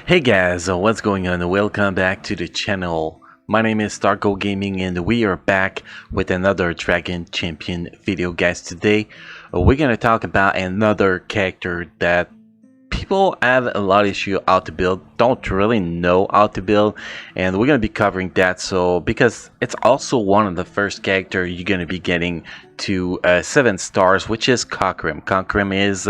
Hey guys, what's going on? Welcome back to the channel. My name is Starco Gaming and we are back with another Dragon Champion video, guys. Today we're gonna talk about another character that people have a lot of issue how to build, don't really know how to build, and we're gonna be covering that. So because it's also one of the first character you're gonna be getting to 7 stars, which is Korkhrim. Korkhrim is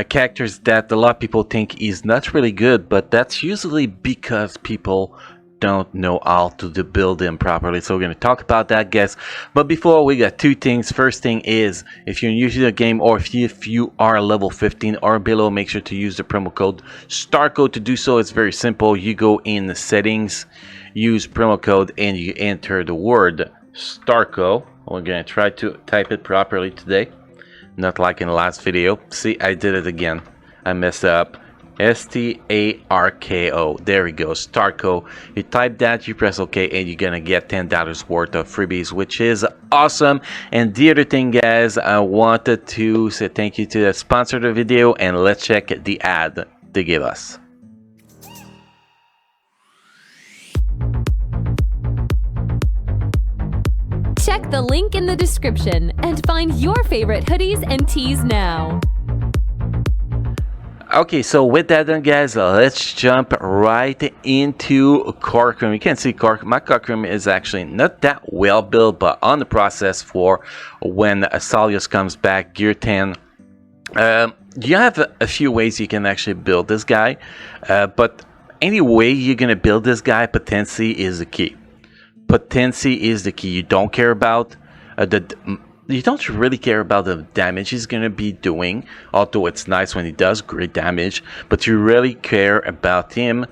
characters that a lot of people think is not really good, but that's usually because people don't know how to build them properly. So we're going to talk about that, guys. But before, we got two things. First thing is, if you're new to the game or if you are level 15 or below, make sure to use the promo code STARCO to do so. It's very simple. You go in the settings, use promo code, and you enter the word STARCO. We're going to try to type it properly today, not like in the last video. See, I did it again. I messed up. STARKO. There we go. Starco. You type that, you press OK, and you're gonna get $10 worth of freebies, which is awesome. And the other thing, guys, I wanted to say thank you to the sponsor of the video, and let's check the ad they give us. Check the link in the description and find your favorite hoodies and tees now. Okay, so with that done, guys, let's jump right into Korkhrim. You can see my Korkhrim is actually not that well built, but on the process for when Asalius comes back, Gear 10. You have a few ways you can actually build this guy, but any way you're going to build this guy, potency is the key. Potency is the key. You don't care about you don't really care about the damage he's gonna be doing, although it's nice when he does great damage, but you really care about him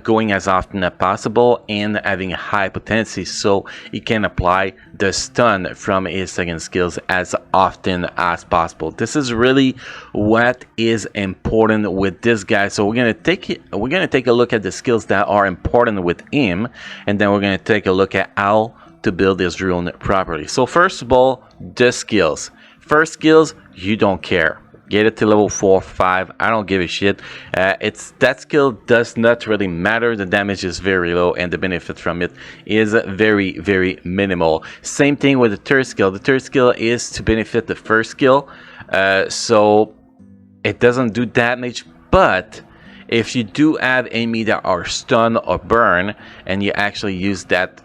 going as often as possible and having a high potency so he can apply the stun from his second skills as often as possible. This is really what is important with this guy. So we're gonna take a look at the skills that are important with him, and then we're gonna take a look at how to build this rune properly. So first of all, the skills. First skills, you don't care. Get it to level 4, 5. I don't give a shit. That skill does not really matter. The damage is very low, and the benefit from it is very, very minimal. Same thing with the third skill. The third skill is to benefit the first skill, so it doesn't do damage. But if you do have enemy that are stun or burn, and you actually use that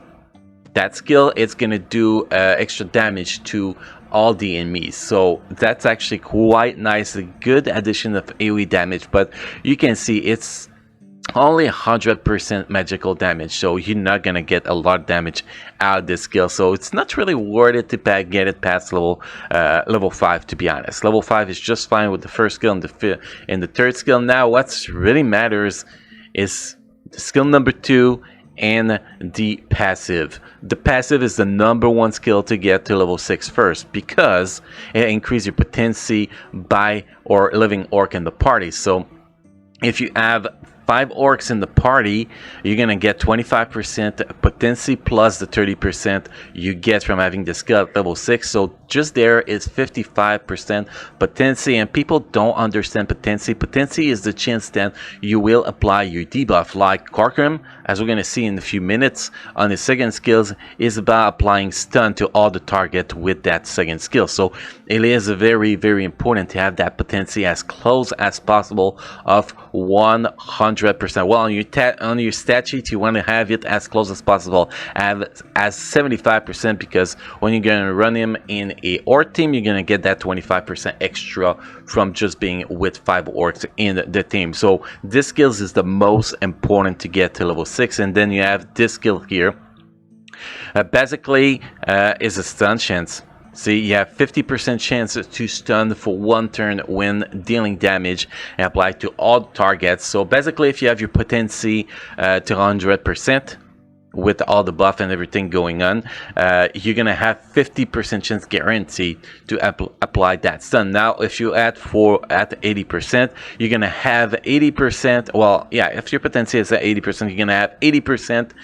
skill, it's gonna do extra damage to all the enemies. So that's actually quite nice, a good addition of AoE damage. But you can see it's only 100% magical damage, so you're not gonna get a lot of damage out of this skill. So it's not really worth it to get it past level 5, to be honest. Level 5 is just fine with the first skill and the third skill. Now what's really matters is the skill number 2 and the passive. The passive is the #1 skill to get to level 6 first, because it increases your potency by or living orc in the party. So if you have 5 orcs in the party, you're gonna get 25% potency plus the 30% you get from having the skill at level 6. So just there is 55% potency, and people don't understand potency. Potency is the chance that you will apply your debuff, like Korkhrim, as we're gonna see in a few minutes on his second skills, is about applying stun to all the target with that second skill. So it is very, very important to have that potency as close as possible of 100%. Well, on your stat sheet, you want to have it as close as possible, as 75%, because when you're gonna run him in a orc team, you're gonna get that 25% extra from just being with 5 orcs in the team. So this skill is the most important to get to level 6, and then you have this skill here. Basically, is a stun chance. See, you have 50% chance to stun for 1 turn when dealing damage and apply to all targets. So basically, if you have your potency to 100% with all the buff and everything going on, you're gonna have 50% chance guarantee to apply that stun. Now, if you add at 80%, you're gonna have 80%. Well, yeah, if your potency is at 80%, you're gonna have 80%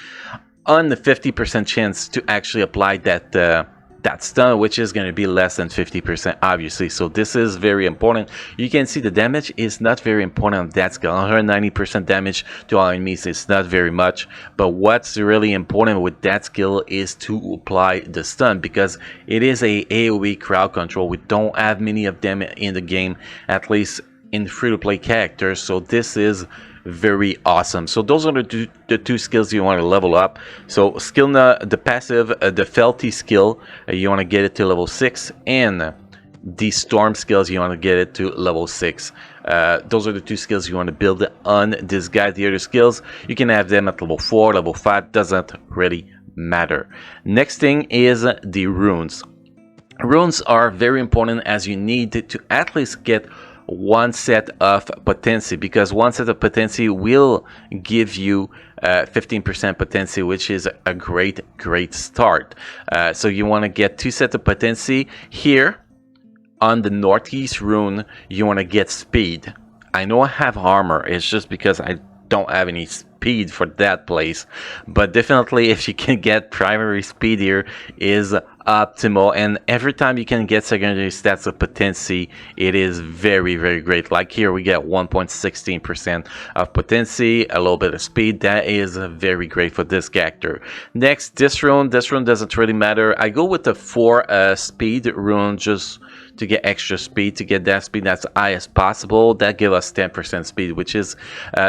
on the 50% chance to actually apply that that stun, which is going to be less than 50% obviously. So this is very important. You can see the damage is not very important on that skill. 190% damage to all enemies is not very much, but what's really important with that skill is to apply the stun, because it is a AoE crowd control. We don't have many of them in the game, at least in free-to-play characters, so this is very awesome. So those are the two skills you want to level up. So skill the passive, the Felty skill, you want to get it to level 6, and the Storm skills, you want to get it to level 6. Those are the two skills you want to build on this guy. The other skills, you can have them at level 4, level 5, doesn't really matter. Next thing is the runes. Runes are very important, as you need to at least get one set of potency, because one set of potency will give you 15% potency, which is a great start. So you want to get 2 sets of potency. Here on the northeast rune, you want to get speed. I know I have armor, it's just because I don't have any speed for that place, but definitely if you can get primary speed here is optimal, and every time you can get secondary stats of potency, it is very great. Like here we get 1.16% of potency, a little bit of speed. That is very great for this character. Next, this rune doesn't really matter. I go with the 4 speed rune just to get extra speed, to get that speed as high as possible. That gives us 10% speed, which is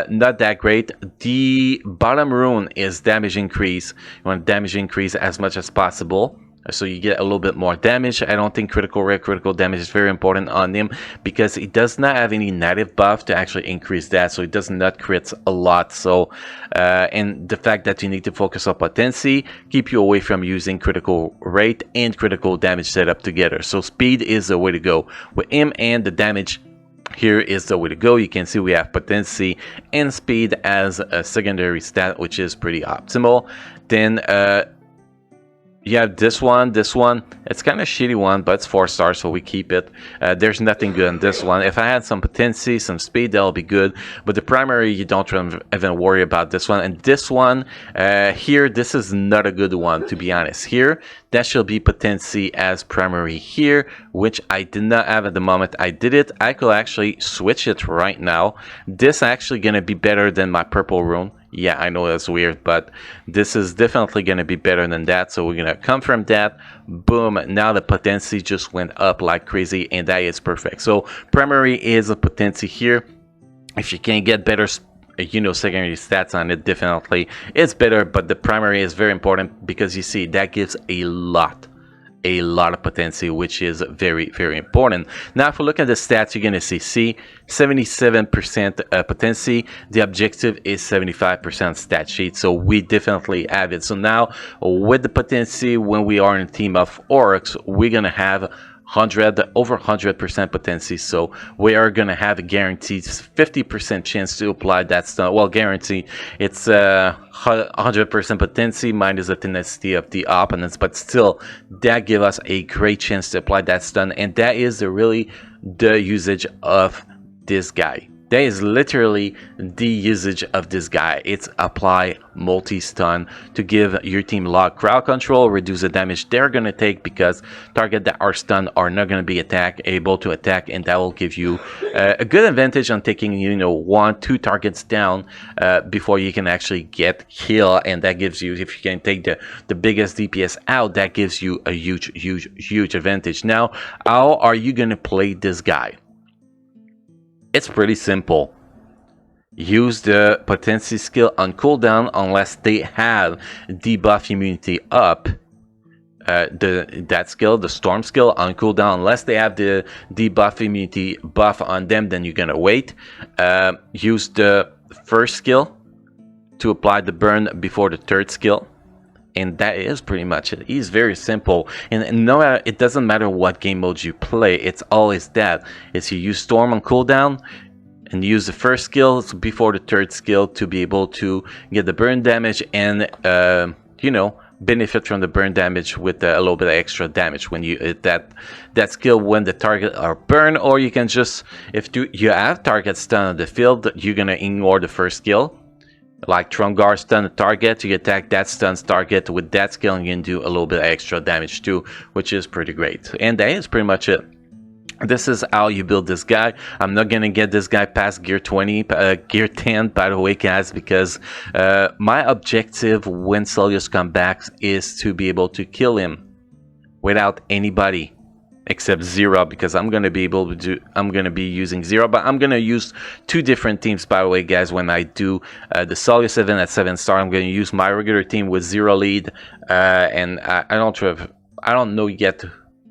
not that great. The bottom rune is damage increase. You want damage increase as much as possible, so you get a little bit more damage. I don't think critical damage is very important on him, because it does not have any native buff to actually increase that, so it does not crit a lot. So and the fact that you need to focus on potency keep you away from using critical rate and critical damage setup together. So speed is the way to go with him, and the damage here is the way to go. You can see we have potency and speed as a secondary stat, which is pretty optimal. Then you have this one. It's kind of shitty one, but it's 4 stars, so we keep it. There's nothing good on this one. If I had some potency, some speed, that'll be good, but the primary, you don't even worry about this one. And this one here, this is not a good one, to be honest. Here, that should be potency as primary here, which I did not have at the moment I did it. I could actually switch it right now. This actually gonna be better than my purple rune. Yeah, I know that's weird, but this is definitely going to be better than that. So we're going to come from that. Boom. Now the potency just went up like crazy, and that is perfect. So primary is a potency here. If you can get better, secondary stats on it, definitely it's better. But the primary is very important, because you see that gives a lot of potency, which is very important. Now if we look at the stats, you're going to see 77% potency. The objective is 75% stat sheet, so we definitely have it. So now with the potency, when we are in a team of orcs, we're going to have over 100% potency, so we are gonna have a guaranteed 50% chance to apply that stun. Well, guarantee, it's 100% potency minus the tenacity of the opponents, but still that gives us a great chance to apply that stun, and that is really the usage of this guy. That is literally the usage of this guy. It's apply multi-stun to give your team a lot of crowd control, reduce the damage they're going to take, because targets that are stunned are not going to be able to attack, and that will give you a good advantage on taking 1-2 targets down before you can actually get killed. And that gives you, if you can take the biggest DPS out, that gives you a huge advantage. Now, how are you going to play this guy? It's pretty simple. Use the potency skill on cooldown unless they have debuff immunity up. That skill, the storm skill, on cooldown unless they have the debuff immunity buff on them, then you're gonna wait. Use the first skill to apply the burn before the third skill. And that is pretty much it. It's very simple, and no, it doesn't matter what game mode you play. It's always that. It's you use Storm on cooldown, and use the first skill before the third skill to be able to get the burn damage and benefit from the burn damage with a little bit of extra damage when you hit that skill when the target are burned. Or you can just, if you have targets stun on the field, you're gonna ignore the first skill. Like Trungar stun a target, you attack that stuns target with that skill and you can do a little bit extra damage too, which is pretty great. And that is pretty much it. This is how you build this guy. I'm not gonna get this guy past gear 20, gear 10 by the way guys, because my objective when Solius comes back is to be able to kill him without anybody except Zero, because I'm gonna be using Zero, but I'm gonna use 2 different teams by the way guys. When I do the Solius event at 7-star, I'm gonna use my regular team with Zero lead, and I don't know yet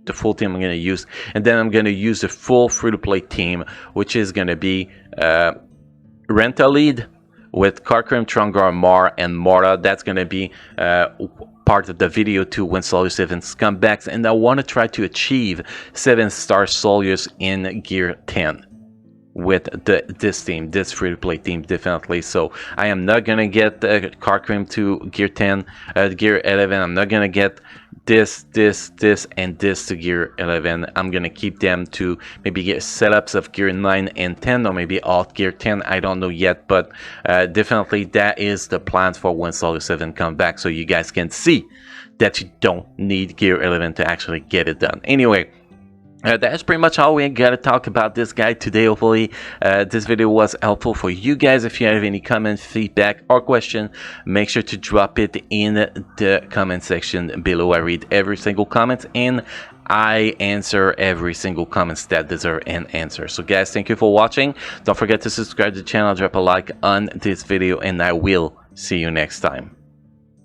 the full team I'm going to use, and then I'm going to use the full free-to-play team, which is going to be Renta lead with Korkhrim, Trungar, Mar, and Mora. That's going to be part of the video too when Solius events come back, and I want to try to achieve 7-star Solius in gear 10 with this team, this free-to-play team, definitely. So I am not gonna get Korkhrim to gear 10, gear 11. I'm not gonna get this, and this to gear 11. I'm gonna keep them to maybe get setups of gear 9 and 10, or maybe alt gear 10. I don't know yet, but definitely that is the plan for when Solius 7 comes back, so you guys can see that you don't need gear 11 to actually get it done. Anyway, that's pretty much all we gotta talk about this guy today. Hopefully this video was helpful for you guys. If you have any comment, feedback, or question, make sure to drop it in the comment section below. I read every single comment and I answer every single comment that deserves an answer. So guys, thank you for watching. Don't forget to subscribe to the channel, drop a like on this video, and I will see you next time.